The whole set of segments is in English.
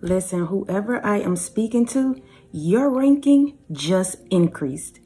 Listen, whoever I am speaking to, your ranking just increased.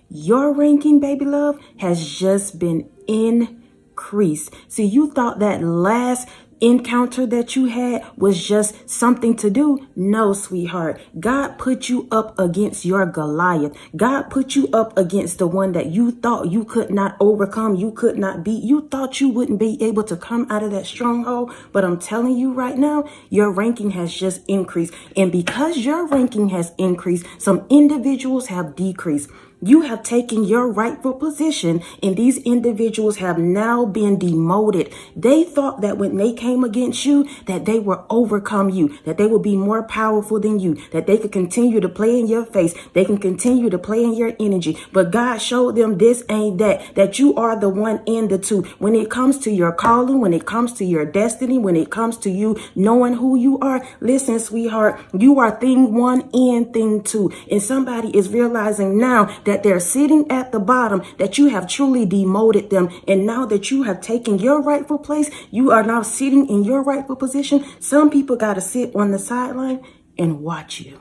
Your ranking, baby love, has just been increased. See, you thought that last encounter that you had was just something to do. No, sweetheart. God put you up against your Goliath. God put you up against the one that you thought you could not overcome, you could not beat. You thought you wouldn't be able to come out of that stronghold. But I'm telling you right now, your ranking has just increased. And because your ranking has increased, some individuals have decreased. You have taken your rightful position, and these individuals have now been demoted. They thought that when they came against you, that they would overcome you, that they would be more powerful than you, that they could continue to play in your face, they can continue to play in your energy. But God showed them this ain't that you are the one in the two. When it comes to your calling, when it comes to your destiny, when it comes to you knowing who you are, listen, sweetheart, you are thing one and thing two. And somebody is realizing now that they're sitting at the bottom, that you have truly demoted them. And now that you have taken your rightful place, you are now sitting in your rightful position. Some people got to sit on the sideline and watch you.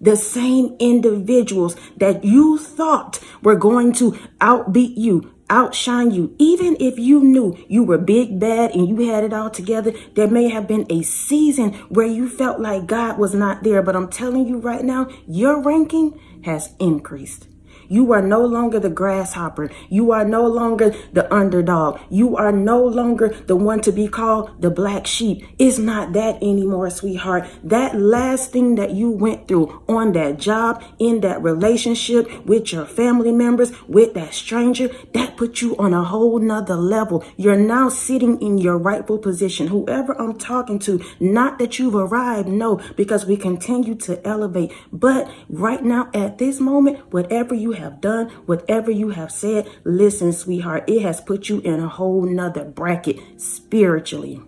The same individuals that you thought were going to outbeat you, outshine you, even if you knew you were big, bad, and you had it all together, there may have been a season where you felt like God was not there. But I'm telling you right now, your ranking has increased. You are no longer the grasshopper. You are no longer the underdog. You are no longer the one to be called the black sheep. It's not that anymore, sweetheart. That last thing that you went through on that job, in that relationship, with your family members, with that stranger, that put you on a whole nother level. You're now sitting in your rightful position. Whoever I'm talking to, not that you've arrived, no, because we continue to elevate. But right now, at this moment, whatever you have done, whatever you have said, listen, sweetheart, it has put you in a whole nother bracket spiritually.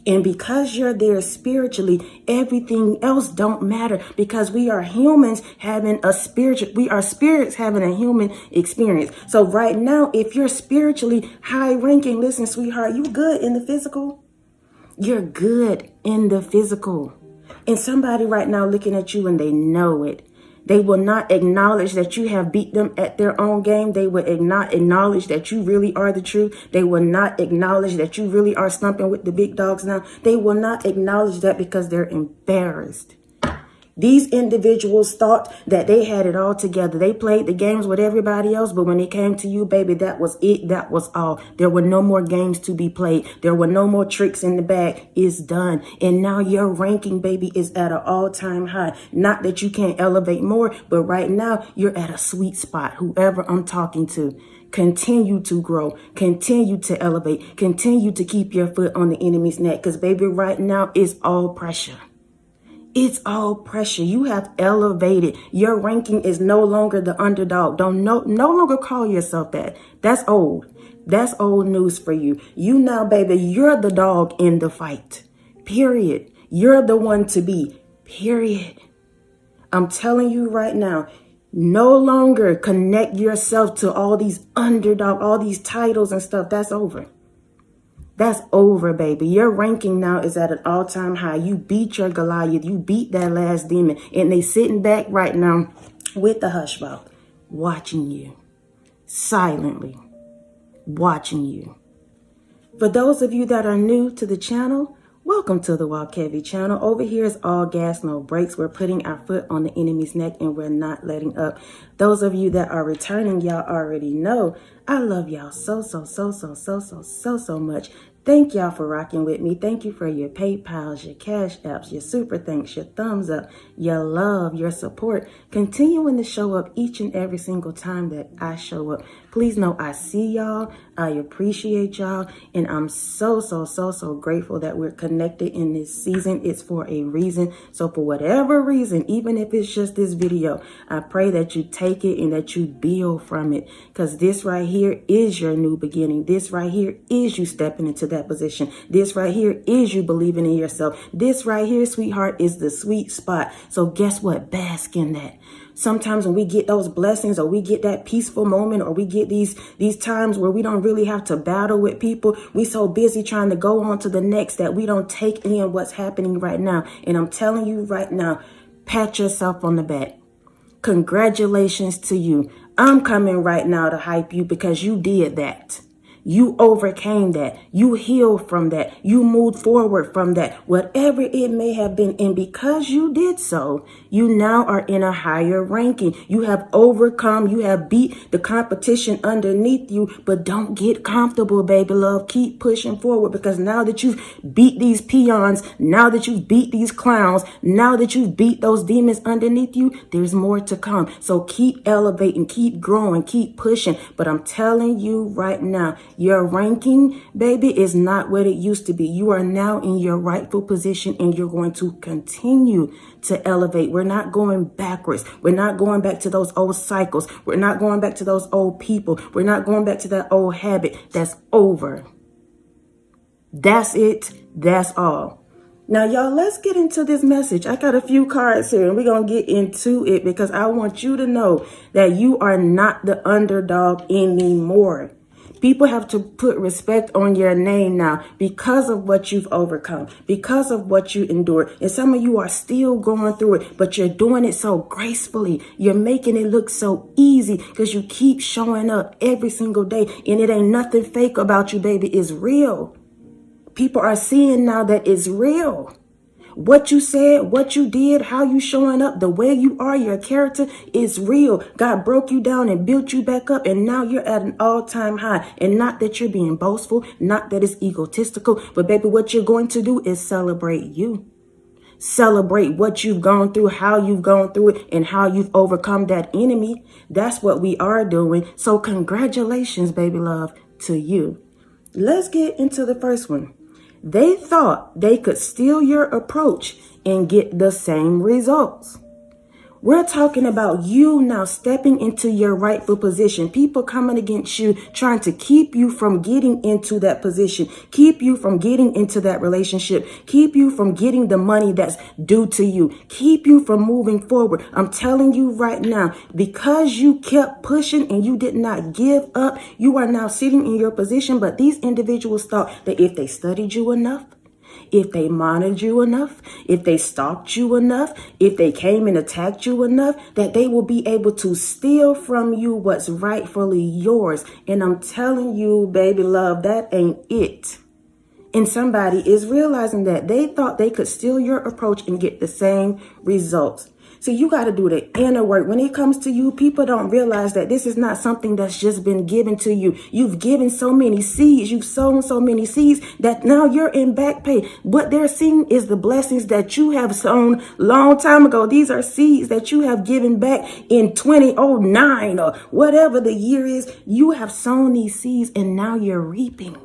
And because you're there spiritually, everything else don't matter, because we are humans having a we are spirits having a human experience. So right now, if you're spiritually high ranking, listen, sweetheart, you good in the physical. You're good in the physical. And somebody right now looking at you and they know it. They will not acknowledge that you have beat them at their own game. They will not acknowledge that you really are the truth. They will not acknowledge that you really are stumping with the big dogs now. They will not acknowledge that because they're embarrassed. These individuals thought that they had it all together. They played the games with everybody else, but when it came to you, baby, that was it. That was all. There were no more games to be played. There were no more tricks in the bag. It's done. And now your ranking, baby, is at an all-time high. Not that you can't elevate more, but right now you're at a sweet spot. Whoever I'm talking to, continue to grow, continue to elevate, continue to keep your foot on the enemy's neck, because baby, right now it's all pressure. It's all pressure. You have elevated. Your ranking is no longer the underdog. Don't no longer call yourself that. That's old. That's old news for you. You now, baby, you're the dog in the fight. Period. You're the one to be. Period. I'm telling you right now, no longer connect yourself to all these underdog, all these titles and stuff. That's over. That's over, baby. Your ranking now is at an all-time high. You beat your Goliath. You beat that last demon. And they sitting back right now with the hush mouth, watching you. Silently watching you. For those of you that are new to the channel, welcome to the Walk Heavy channel. Over here is all gas, no brakes. We're putting our foot on the enemy's neck and we're not letting up. Those of you that are returning, y'all already know I love y'all so much. Thank y'all for rocking with me. Thank you for your PayPals, your Cash Apps, your super thanks, your thumbs up, your love, your support. Continuing to show up each and every single time that I show up. Please know I see y'all. I appreciate y'all. And I'm so grateful that we're connected in this season. It's for a reason. So for whatever reason, even if it's just this video, I pray that you take it and that you build from it. Because this right here is your new beginning. This right here is you stepping into that position. This right here is you believing in yourself. This right here, sweetheart, is the sweet spot. So guess what? Bask in that. Sometimes when we get those blessings, or we get that peaceful moment, or we get these times where we don't really have to battle with people, we so busy trying to go on to the next that we don't take in what's happening right now. And I'm telling you right now, pat yourself on the back. Congratulations to you. I'm coming right now to hype you because you did that. You overcame that. You healed from that. You moved forward from that. Whatever it may have been. And because you did so, you now are in a higher ranking. You have overcome. You have beat the competition underneath you. But don't get comfortable, baby love. Keep pushing forward, because now that you've beat these peons, now that you've beat these clowns, now that you've beat those demons underneath you, there's more to come. So keep elevating, keep growing, keep pushing. But I'm telling you right now, your ranking, baby, is not what it used to be. You are now in your rightful position, and you're going to continue to elevate. We're not going backwards. We're not going back to those old cycles. We're not going back to those old people. We're not going back to that old habit. That's over. That's it. That's all. Now, y'all, let's get into this message. I got a few cards here, and we're going to get into it, because I want you to know that you are not the underdog anymore. People have to put respect on your name now because of what you've overcome, because of what you endured. And some of you are still going through it, but you're doing it so gracefully. You're making it look so easy because you keep showing up every single day. And it ain't nothing fake about you, baby. It's real. People are seeing now that it's real. What you said, what you did, how you showing up, the way you are, your character is real. God broke you down and built you back up, and now you're at an all-time high. And not that you're being boastful, not that it's egotistical, but baby, what you're going to do is celebrate you. Celebrate what you've gone through, how you've gone through it, and how you've overcome that enemy. That's what we are doing. So congratulations, baby love, to you. Let's get into the first one. They thought they could steal your approach and get the same results. We're talking about you now stepping into your rightful position. People coming against you, trying to keep you from getting into that position, keep you from getting into that relationship, keep you from getting the money that's due to you, keep you from moving forward. I'm telling you right now, because you kept pushing and you did not give up, you are now sitting in your position. But these individuals thought that if they studied you enough, if they monitored you enough, if they stalked you enough, if they came and attacked you enough, that they will be able to steal from you what's rightfully yours. And I'm telling you, baby love, that ain't it. And somebody is realizing that they thought they could steal your approach and get the same results. So you got to do the inner work. When it comes to you, people don't realize that this is not something that's just been given to you. You've given so many seeds. You've sown so many seeds that now you're in back pay. What they're seeing is the blessings that you have sown long time ago. These are seeds that you have given back in 2009 or whatever the year is. You have sown these seeds, and now you're reaping.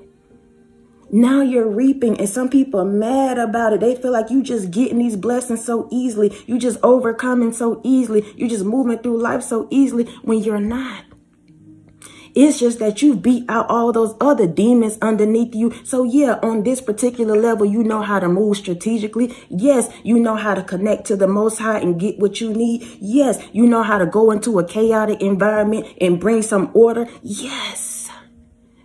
Now you're reaping, and some people are mad about it. They feel like you just getting these blessings so easily. You just overcoming so easily. You just moving through life so easily, when you're not. It's just that you beat out all those other demons underneath you. So yeah, on this particular level, you know how to move strategically. Yes, you know how to connect to the Most High and get what you need. Yes, you know how to go into a chaotic environment and bring some order. Yes.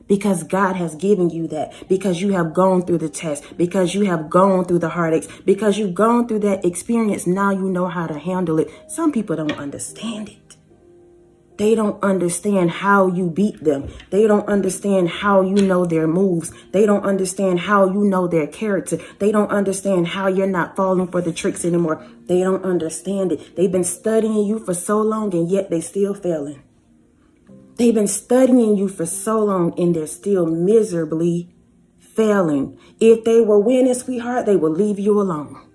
Because God has given you that, because you have gone through the test, because you have gone through the heartaches, because you've gone through that experience. Now you know how to handle it. Some people don't understand it. They don't understand how you beat them. They don't understand how you know their moves. They don't understand how you know their character. They don't understand how you're not falling for the tricks anymore. They don't understand it. They've been studying you for so long, and yet they still failing. They've been studying you for so long, and they're still miserably failing. If they were winning, sweetheart, they would leave you alone.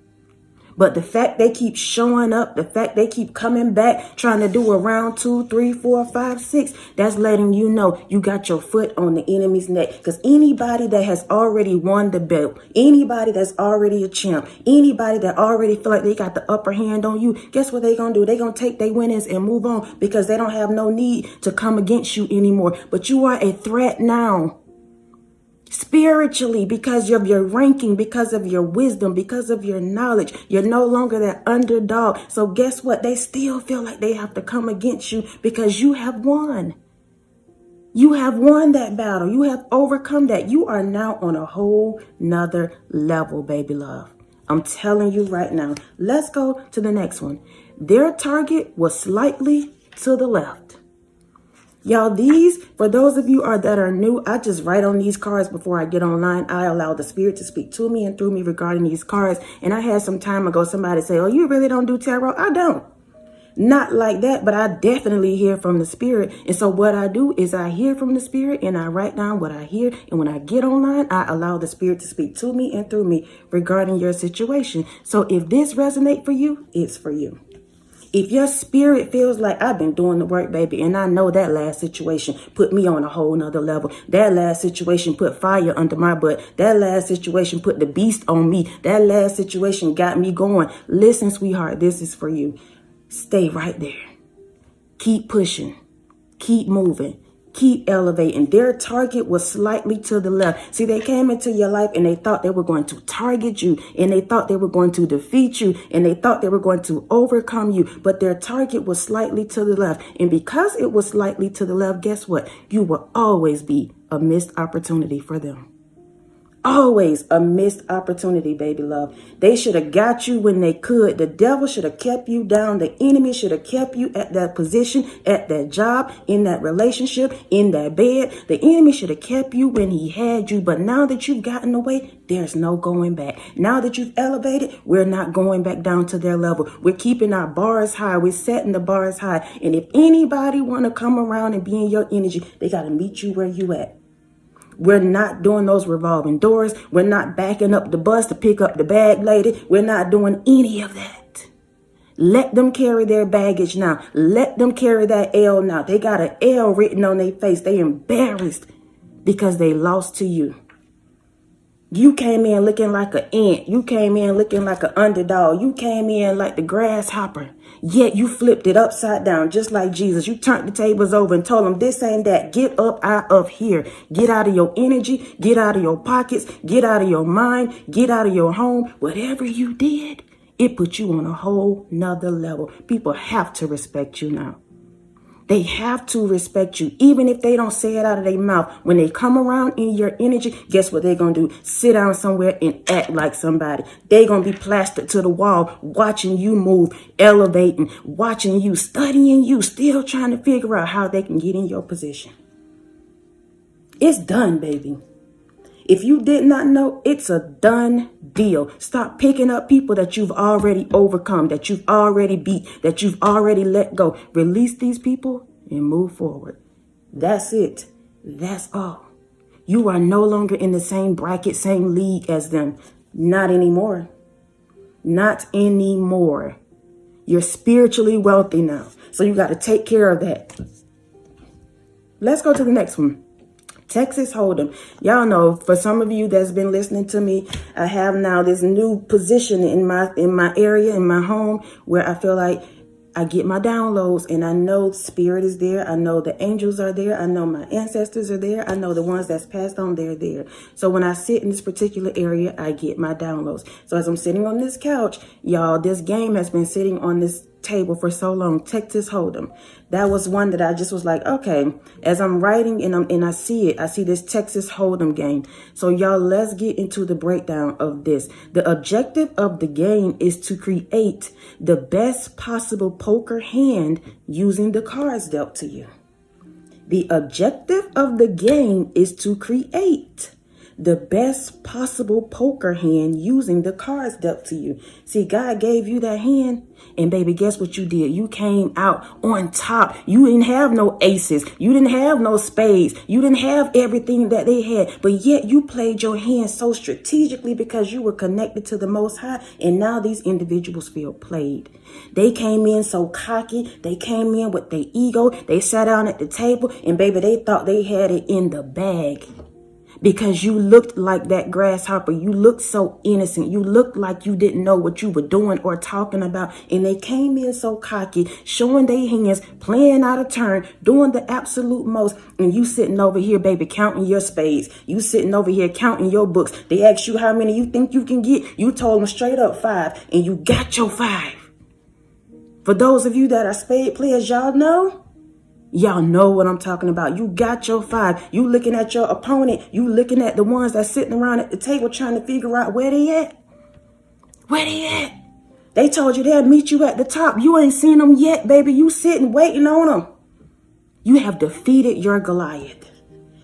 But the fact they keep showing up, the fact they keep coming back, trying to do a round 2, 3, 4, 5, 6, that's letting you know you got your foot on the enemy's neck. Because anybody that has already won the belt, anybody that's already a champ, anybody that already feel like they got the upper hand on you, guess what they gonna do? They gonna take their winnings and move on, because they don't have no need to come against you anymore. But you are a threat now. Spiritually, because of your ranking, because of your wisdom, because of your knowledge, you're no longer that underdog. So guess what? They still feel like they have to come against you because you have won. You have won that battle. You have overcome that. You are now on a whole nother level, baby love. I'm telling you right now. Let's go to the next one. Their target was slightly to the left. Y'all, these, for those of you that are new, I just write on these cards before I get online. I allow the Spirit to speak to me and through me regarding these cards. And I had some time ago somebody say, oh, you really don't do tarot? I don't. Not like that, but I definitely hear from the Spirit. And so what I do is I hear from the Spirit and I write down what I hear. And when I get online, I allow the Spirit to speak to me and through me regarding your situation. So if this resonates for you, it's for you. If your spirit feels like I've been doing the work, baby, and I know that last situation put me on a whole nother level. That last situation put fire under my butt. That last situation put the beast on me. That last situation got me going. Listen, sweetheart, this is for you. Stay right there. Keep pushing. Keep moving. Keep elevating. Their target was slightly to the left. See, they came into your life and they thought they were going to target you, and they thought they were going to defeat you, and they thought they were going to overcome you, but their target was slightly to the left. And because it was slightly to the left, guess what? You will always be a missed opportunity for them. Always a missed opportunity, baby love. They should have got you when they could. The devil should have kept you down. The enemy should have kept you at that position, at that job, in that relationship, in that bed. The enemy should have kept you when he had you. But now that you've gotten away, there's no going back. Now that you've elevated, we're not going back down to their level. We're keeping our bars high. We're setting the bars high. And if anybody want to come around and be in your energy, they got to meet you where you at. We're not doing those revolving doors. We're not backing up the bus to pick up the bag lady. We're not doing any of that. Let them carry their baggage now. Let them carry that L now. They got an L written on their face. They embarrassed because they lost to you. You came in looking like an ant. You came in looking like an underdog. You came in like the grasshopper. Yet you flipped it upside down just like Jesus. You turned the tables over and told them this ain't that. Get up out of here. Get out of your energy. Get out of your pockets. Get out of your mind. Get out of your home. Whatever you did, it put you on a whole nother level. People have to respect you now. They have to respect you, even if they don't say it out of their mouth. When they come around in your energy, guess what they're going to do? Sit down somewhere and act like somebody. They're going to be plastered to the wall, watching you move, elevating, watching you, studying you, still trying to figure out how they can get in your position. It's done, baby. If you did not know, it's a done deal. Stop picking up people that you've already overcome, that you've already beat, that you've already let go. Release these people and move forward. That's it. That's all. You are no longer in the same bracket, same league as them. Not anymore. Not anymore. You're spiritually wealthy now. So you got to take care of that. Let's go to the next one. Texas Hold'em. Y'all know, for some of you that's been listening to me, I have now this new position in my area, in my home, where I feel like I get my downloads and I know spirit is there. I know the angels are there. I know my ancestors are there. I know the ones that's passed on, they're there. So when I sit in this particular area, I get my downloads. So as I'm sitting on this couch, y'all, this game has been sitting on this table for so long. Texas Hold'em. That was one that I just was like, okay, as I'm writing and I see this Texas Hold'em game. So y'all, let's get into the breakdown of this. The objective of the game is to create the best possible poker hand using the cards dealt to you. The objective of the game is to create the best possible poker hand using the cards dealt to you. See, God gave you that hand, and baby, guess what you did? You came out on top. You didn't have no aces. You didn't have no spades. You didn't have everything that they had, but yet you played your hand so strategically because you were connected to the Most High, and now these individuals feel played. They came in so cocky. They came in with their ego. They sat down at the table, and baby, they thought they had it in the bag. because you looked like that grasshopper. You looked so innocent. You looked like you didn't know what you were doing or talking about. And they came in so cocky, showing their hands, playing out of turn, doing the absolute most. And you sitting over here, baby, counting your spades. You sitting over here counting your books. They asked you how many you think you can get. You told them straight up 5, and you got your 5. For those of you that are spade players, y'all know what I'm talking about. You got your 5. You looking at your opponent. You looking at the ones that's sitting around at the table trying to figure out where they at. Where they at? They told you they'll meet you at the top. You ain't seen them yet, baby. You sitting waiting on them. You have defeated your Goliath.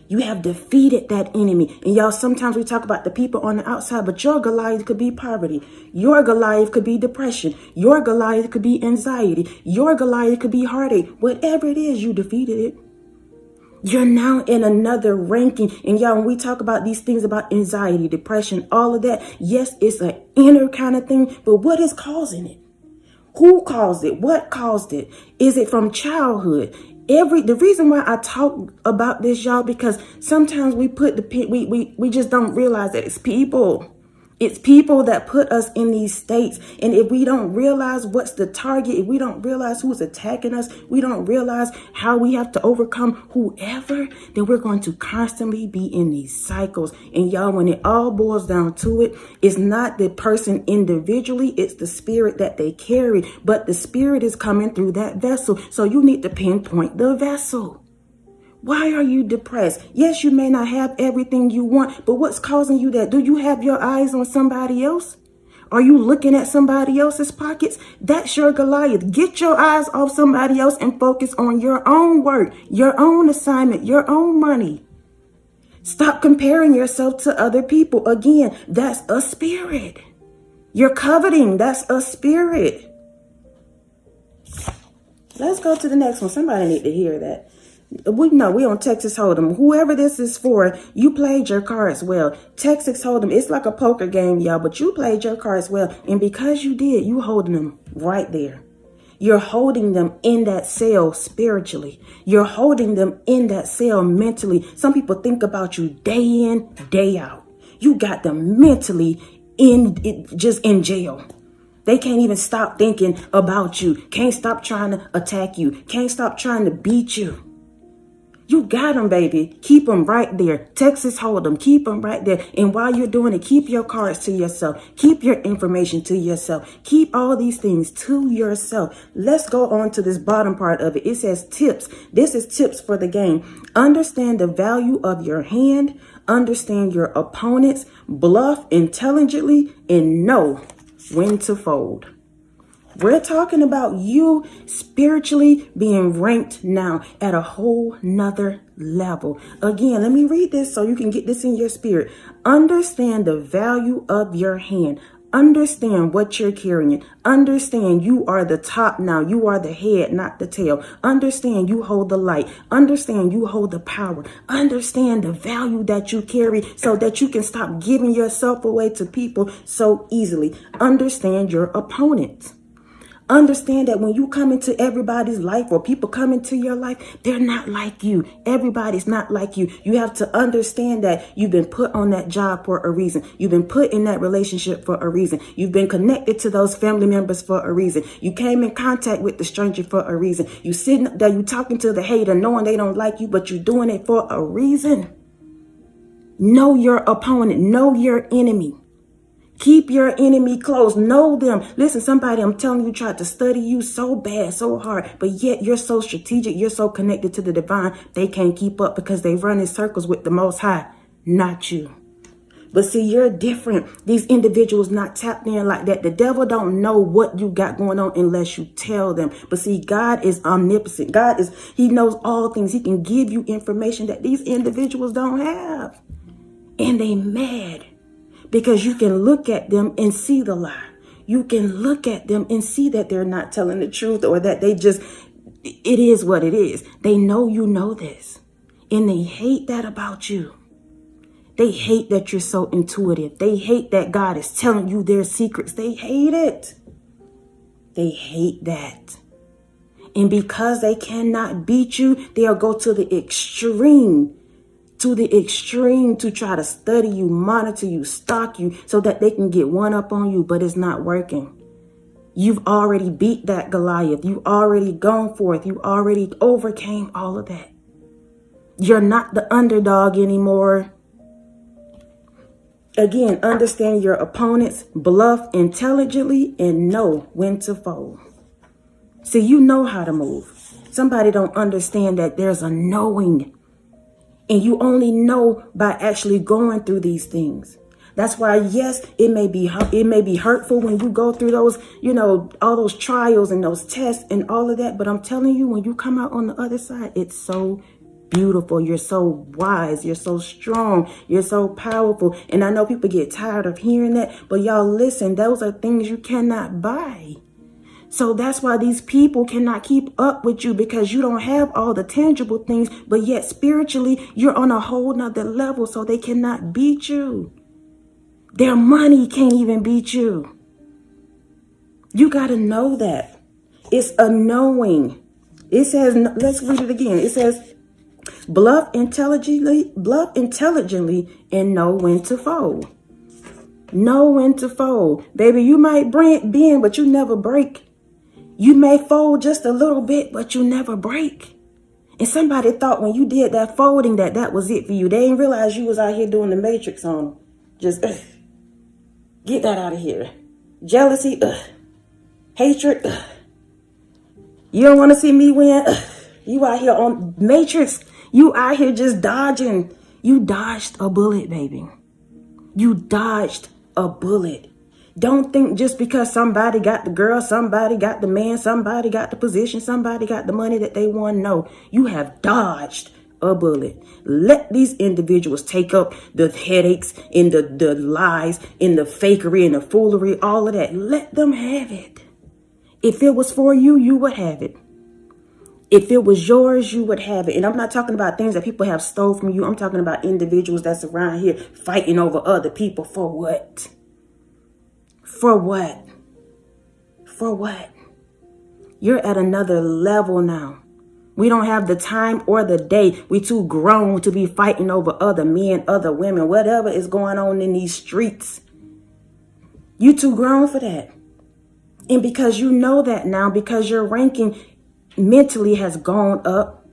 You have defeated that enemy. And y'all, sometimes we talk about the people on the outside, but your Goliath could be poverty. Your Goliath could be depression. Your Goliath could be anxiety. Your Goliath could be heartache. Whatever it is, you defeated it. You're now in another ranking. And y'all, when we talk about these things about anxiety, depression, all of that, yes, it's an inner kind of thing, but what is causing it? Who caused it? What caused it? Is it from childhood? The reason why I talk about this, y'all, because sometimes we just don't realize that it's people. It's people that put us in these states. And if we don't realize what's the target, if we don't realize who's attacking us, we don't realize how we have to overcome whoever, then we're going to constantly be in these cycles. And y'all, when it all boils down to it, it's not the person individually, it's the spirit that they carry. But the spirit is coming through that vessel. So you need to pinpoint the vessel. Why are you depressed? Yes, you may not have everything you want, but what's causing you that? Do you have your eyes on somebody else? Are you looking at somebody else's pockets? That's your Goliath. Get your eyes off somebody else and focus on your own work, your own assignment, your own money. Stop comparing yourself to other people. Again, that's a spirit. You're coveting. That's a spirit. Let's go to the next one. Somebody need to hear that. We know we on Texas Hold'em. Whoever this is for, you played your cards well. Texas Hold'em, it's like a poker game, y'all, but you played your cards well. And because you did, you holding them right there. You're holding them in that cell spiritually. You're holding them in that cell mentally. Some people think about you day in, day out. You got them mentally just in jail. They can't even stop thinking about you. Can't stop trying to attack you. Can't stop trying to beat you. You got them, baby. Keep them right there. Texas Hold'em. Keep them right there. And while you're doing it, keep your cards to yourself. Keep your information to yourself. Keep all these things to yourself. Let's go on to this bottom part of it. It says tips. This is tips for the game. Understand the value of your hand. Understand your opponents. Bluff intelligently and know when to fold. We're talking about you spiritually being ranked now at a whole nother level. Again, let me read this so you can get this in your spirit. Understand the value of your hand. Understand what you're carrying. Understand you are the top now. You are the head, not the tail. Understand you hold the light. Understand you hold the power. Understand the value that you carry so that you can stop giving yourself away to people so easily. Understand your opponent. Understand that when you come into everybody's life or people come into your life, they're not like you. Everybody's not like you. You have to understand that you've been put on that job for a reason. You've been put in that relationship for a reason. You've been connected to those family members for a reason. You came in contact with the stranger for a reason. You sitting up there, you talking to the hater, knowing they don't like you, but you're doing it for a reason. Know your opponent. Know your enemy. Keep your enemy close. Know them. Listen, somebody, I'm telling you, tried to study you so bad, so hard, but yet you're so strategic. You're so connected to the divine. They can't keep up because they run in circles with the Most High, not you. But see, you're different. These individuals not tapped in like that. The devil don't know what you got going on unless you tell them. But see, God is omnipotent. He knows all things. He can give you information that these individuals don't have. And they mad. Because you can look at them and see the lie. You can look at them and see that they're not telling the truth or that it is what it is. They know you know this. And they hate that about you. They hate that you're so intuitive. They hate that God is telling you their secrets. They hate it. They hate that. And because they cannot beat you, they'll go to the extreme to the extreme to try to study you, monitor you, stalk you so that they can get one up on you, but it's not working. You've already beat that Goliath. You've already gone forth. You already overcame all of that. You're not the underdog anymore. Again, understand your opponents, bluff intelligently, and know when to fold. See, you know how to move. Somebody don't understand that there's a knowing. And you only know by actually going through these things. That's why, yes, it may be hurtful when you go through those, all those trials and those tests and all of that. But I'm telling you, when you come out on the other side, it's so beautiful. You're so wise. You're so strong. You're so powerful. And I know people get tired of hearing that. But y'all listen, those are things you cannot buy. So that's why these people cannot keep up with you, because you don't have all the tangible things, but yet spiritually you're on a whole nother level, so they cannot beat you. Their money can't even beat you. You got to know that. It's a knowing. It says, let's read it again. It says, bluff intelligently, and know when to fold. Know when to fold. Baby, you might bend, but you never break. You may fold just a little bit, but you never break. And somebody thought when you did that folding that was it for you. They didn't realize you was out here doing the matrix on them. Just get that out of here. Jealousy, hatred. You don't want to see me win. You out here on matrix. You out here just dodging. You dodged a bullet, baby. You dodged a bullet. Don't think just because somebody got the girl, somebody got the man, somebody got the position, somebody got the money that they want. No, you have dodged a bullet. Let these individuals take up the headaches and the lies and the fakery and the foolery, all of that. Let them have it. If it was for you, you would have it. If it was yours, you would have it. And I'm not talking about things that people have stole from you. I'm talking about individuals that's around here fighting over other people. For what? For what? For what? You're at another level now. We don't have the time or the day. We too grown to be fighting over other men, other women, whatever is going on in these streets. You too grown for that. And because you know that now, because your ranking mentally has gone up,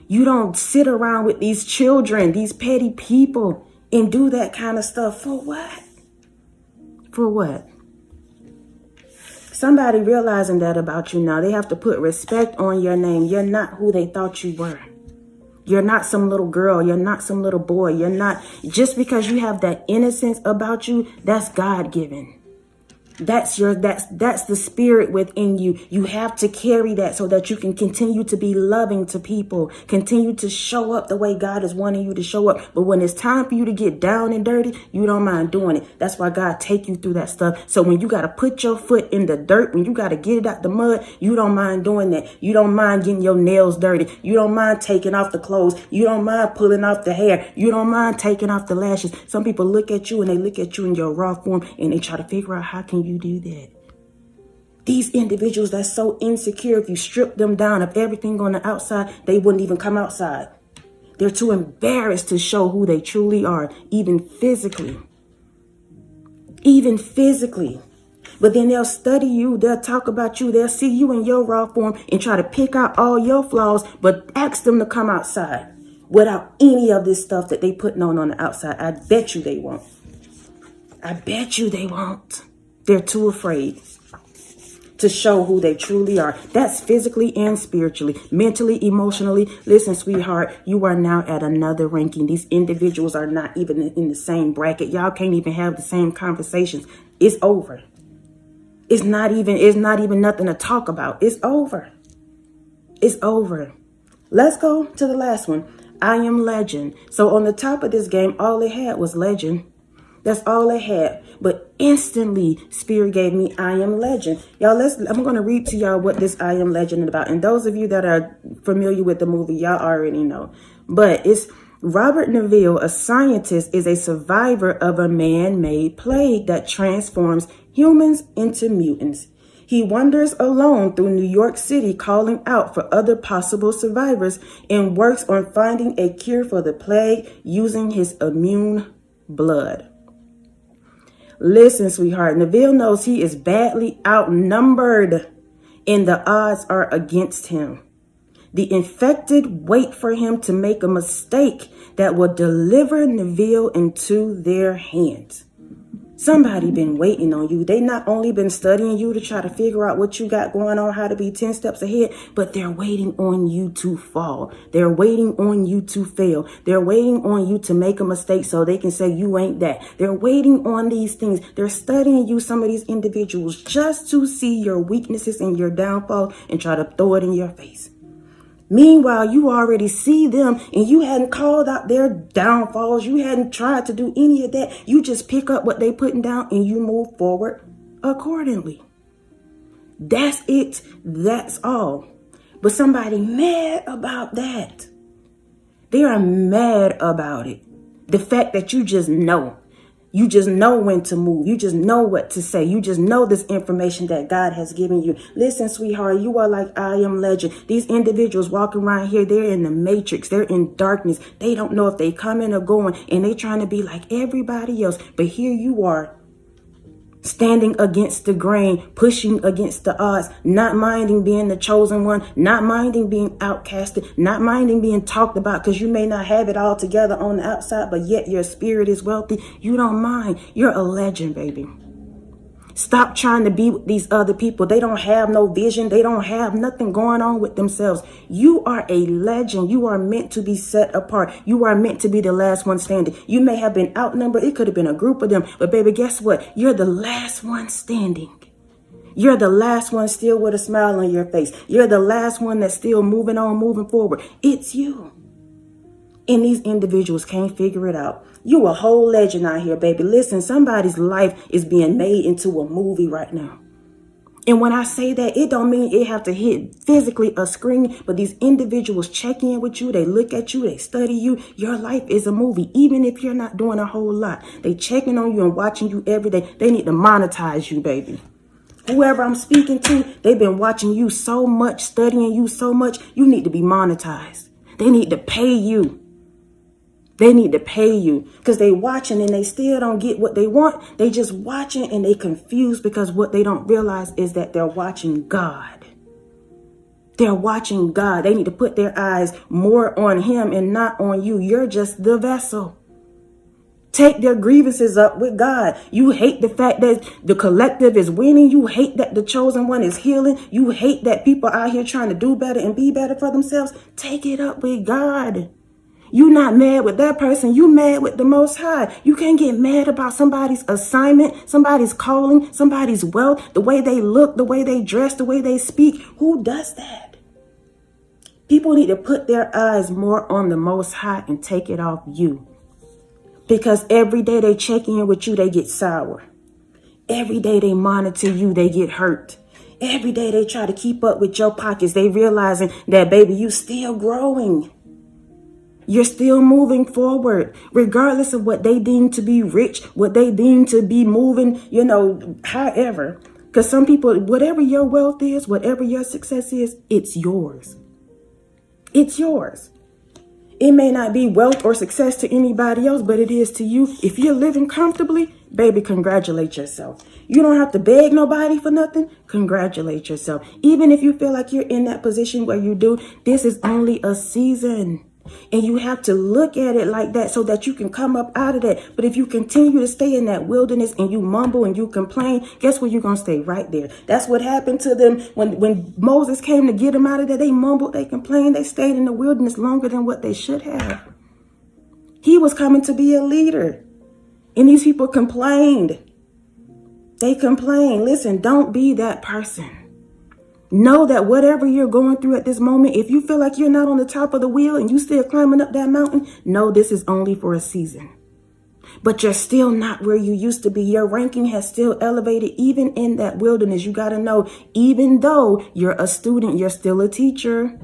you don't sit around with these children, these petty people, and do that kind of stuff. For what? For what? Somebody realizing that about you now, they have to put respect on your name. You're not who they thought you were. You're not some little girl. You're not some little boy. You're not, just because you have that innocence about you, that's God-given. That's the spirit within you. You have to carry that so that you can continue to be loving to people, continue to show up the way God is wanting you to show up. But when it's time for you to get down and dirty, you don't mind doing it. That's why God take you through that stuff. So when you got to put your foot in the dirt, when you got to get it out the mud, you don't mind doing that. You don't mind getting your nails dirty. You don't mind taking off the clothes. You don't mind pulling off the hair. You don't mind taking off the lashes. Some people look at you and they look at you in your raw form and they try to figure out, how can you do that? These individuals that's so insecure, if you strip them down of everything on the outside, they wouldn't even come outside. They're too embarrassed to show who they truly are, even physically. Even physically. But then they'll study you, they'll talk about you, they'll see you in your raw form and try to pick out all your flaws, but ask them to come outside without any of this stuff that they putting on the outside. I bet you they won't. I bet you they won't. They're too afraid to show who they truly are. That's physically and spiritually, mentally, emotionally. Listen, sweetheart, you are now at another ranking. These individuals are not even in the same bracket. Y'all can't even have the same conversations. It's over. It's not even nothing to talk about. It's over. It's over. Let's go to the last one. I am legend. So on the top of this game, all they had was legend. That's all they had. But instantly, Spirit gave me I am legend. Y'all, I'm going to read to y'all what this I am legend is about. And those of you that are familiar with the movie, y'all already know. But it's Robert Neville, a scientist, is a survivor of a man-made plague that transforms humans into mutants. He wanders alone through New York City, calling out for other possible survivors, and works on finding a cure for the plague using his immune blood. Listen, sweetheart, Neville knows he is badly outnumbered, and the odds are against him. The infected wait for him to make a mistake that will deliver Neville into their hands. Somebody been waiting on you. They not only been studying you to try to figure out what you got going on, how to be 10 steps ahead, but they're waiting on you to fall. They're waiting on you to fail. They're waiting on you to make a mistake so they can say you ain't that. They're waiting on these things. They're studying you, some of these individuals, just to see your weaknesses and your downfall and try to throw it in your face. Meanwhile, you already see them and you hadn't called out their downfalls. You hadn't tried to do any of that. You just pick up what they putting down and you move forward accordingly. That's it. That's all. But somebody mad about that. They are mad about it. The fact that you just know. You just know when to move. You just know what to say. You just know this information that God has given you. Listen, sweetheart, you are like I Am Legend. These individuals walking around here, they're in the matrix. They're in darkness. They don't know if they coming or going, and they trying to be like everybody else. But here you are, standing against the grain, pushing against the odds, not minding being the chosen one, not minding being outcasted, not minding being talked about because you may not have it all together on the outside, but yet your spirit is wealthy. You don't mind. You're a legend, baby. Stop trying to be with these other people. They don't have no vision. They don't have nothing going on with themselves. You are a legend. You are meant to be set apart. You are meant to be the last one standing. You may have been outnumbered. It could have been a group of them. But baby, guess what? You're the last one standing. You're the last one still with a smile on your face. You're the last one that's still moving on, moving forward. It's you. And these individuals can't figure it out. You a whole legend out here, baby. Listen, somebody's life is being made into a movie right now. And when I say that, it don't mean it have to hit physically a screen, but these individuals check in with you. They look at you. They study you. Your life is a movie, even if you're not doing a whole lot. They checking on you and watching you every day. They need to monetize you, baby. Whoever I'm speaking to, they've been watching you so much, studying you so much. You need to be monetized. They need to pay you. They need to pay you because they watching and they still don't get what they want. They just watching and they confused because what they don't realize is that they're watching God. They're watching God. They need to put their eyes more on him and not on you. You're just the vessel. Take their grievances up with God. You hate the fact that the collective is winning. You hate that the chosen one is healing. You hate that people out here trying to do better and be better for themselves. Take it up with God. You not mad with that person. You mad with the Most High. You can't get mad about somebody's assignment, somebody's calling, somebody's wealth, the way they look, the way they dress, the way they speak. Who does that? People need to put their eyes more on the Most High and take it off you. Because every day they check in with you, they get sour. Every day they monitor you, they get hurt. Every day they try to keep up with your pockets. They realizing that, baby, you still growing. You're still moving forward, regardless of what they deem to be rich, what they deem to be moving, however. Because some people, whatever your wealth is, whatever your success is, it's yours. It's yours. It may not be wealth or success to anybody else, but it is to you. If you're living comfortably, baby, congratulate yourself. You don't have to beg nobody for nothing. Congratulate yourself. Even if you feel like you're in that position where you do, this is only a season. And you have to look at it like that so that you can come up out of that. But if you continue to stay in that wilderness and you mumble and you complain, guess where you're going to stay? Right there. That's what happened to them when Moses came to get them out of there. They mumbled, they complained, they stayed in the wilderness longer than what they should have. He was coming to be a leader. And these people complained. They complained. Listen, don't be that person. Know that whatever you're going through at this moment, if you feel like you're not on the top of the wheel and you still climbing up that mountain, know this is only for a season. But you're still not where you used to be. Your ranking has still elevated even in that wilderness. You got to know, even though you're a student, you're still a teacher.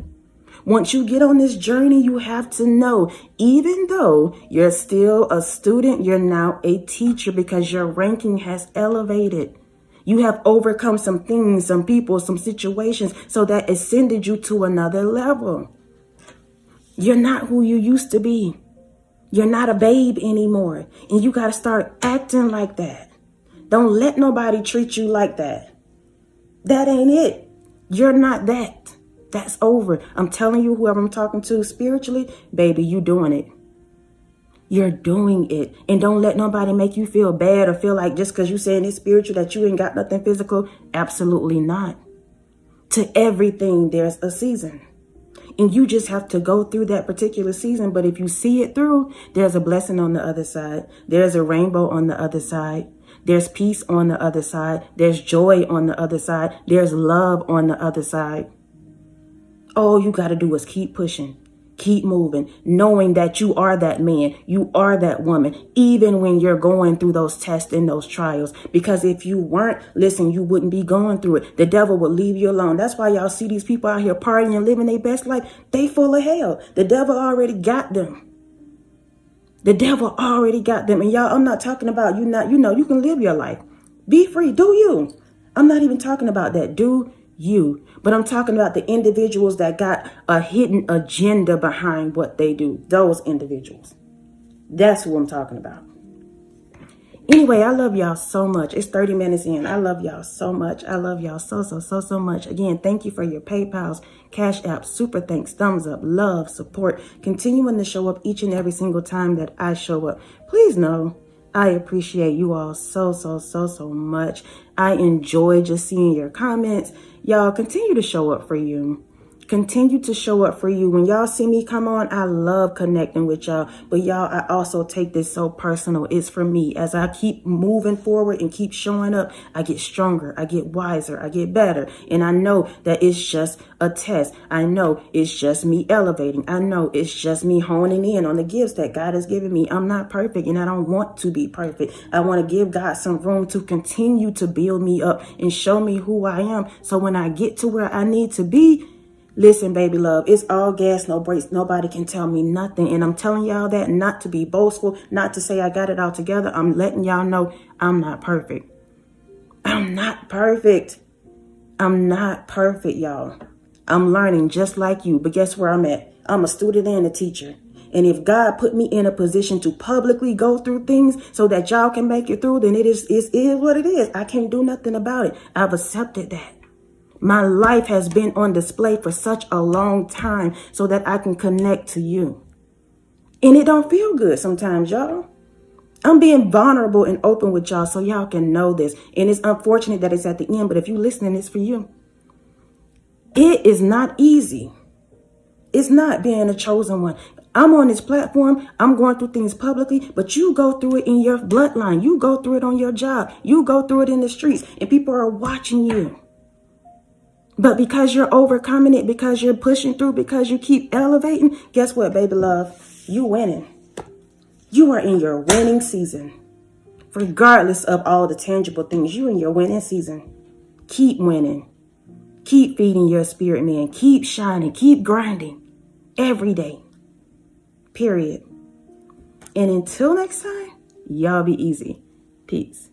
Once you get on this journey, you have to know, even though you're still a student, you're now a teacher because your ranking has elevated. You have overcome some things, some people, some situations, so that ascended you to another level. You're not who you used to be. You're not a babe anymore. And you got to start acting like that. Don't let nobody treat you like that. That ain't it. You're not that. That's over. I'm telling you, whoever I'm talking to spiritually, baby, you doing it. You're doing it. And don't let nobody make you feel bad or feel like just because you saying it's spiritual that you ain't got nothing physical. Absolutely not. To everything, there's a season. And you just have to go through that particular season. But if you see it through, there's a blessing on the other side. There's a rainbow on the other side. There's peace on the other side. There's joy on the other side. There's love on the other side. All you got to do is keep pushing, keep moving, knowing that you are that man, you are that woman, even when you're going through those tests and those trials. Because if you weren't, listen, you wouldn't be going through it. The devil will leave you alone. That's why y'all see these people out here partying and living their best life. They full of hell. The devil already got them. The devil already got them. And y'all, I'm not talking about you not, you can live your life. Be free. Do you? I'm not even talking about that. Do you? But I'm talking about the individuals that got a hidden agenda behind what they do. Those individuals. That's who I'm talking about. Anyway, I love y'all so much. It's 30 minutes in. I love y'all so much. I love y'all so much. Again, thank you for your PayPals, Cash App, super thanks, thumbs up, love, support, continuing to show up each and every single time that I show up. Please know I appreciate you all so much. I enjoy just seeing your comments. Y'all continue to show up for you. Continue to show up for you. When y'all see me come on, I love connecting with y'all. But y'all, I also take this so personal. It's for me. As I keep moving forward and keep showing up, I get stronger. I get wiser. I get better. And I know that it's just a test. I know it's just me elevating. I know it's just me honing in on the gifts that God has given me. I'm not perfect and I don't want to be perfect. I want to give God some room to continue to build me up and show me who I am. So when I get to where I need to be, listen, baby love, it's all gas, no brakes. Nobody can tell me nothing. And I'm telling y'all that not to be boastful, not to say I got it all together. I'm letting y'all know I'm not perfect. I'm not perfect. I'm not perfect, y'all. I'm learning just like you. But guess where I'm at? I'm a student and a teacher. And if God put me in a position to publicly go through things so that y'all can make it through, then it is what it is. I can't do nothing about it. I've accepted that. My life has been on display for such a long time so that I can connect to you. And it don't feel good sometimes, y'all. I'm being vulnerable and open with y'all so y'all can know this. And it's unfortunate that it's at the end, but if you're listening, it's for you. It is not easy. It's not being a chosen one. I'm on this platform. I'm going through things publicly, but you go through it in your bloodline. You go through it on your job. You go through it in the streets and people are watching you. But because you're overcoming it, because you're pushing through, because you keep elevating, guess what, baby love? You winning. You are in your winning season. Regardless of all the tangible things, you in your winning season. Keep winning. Keep feeding your spirit, man. Keep shining. Keep grinding. Every day. Period. And until next time, y'all be easy. Peace.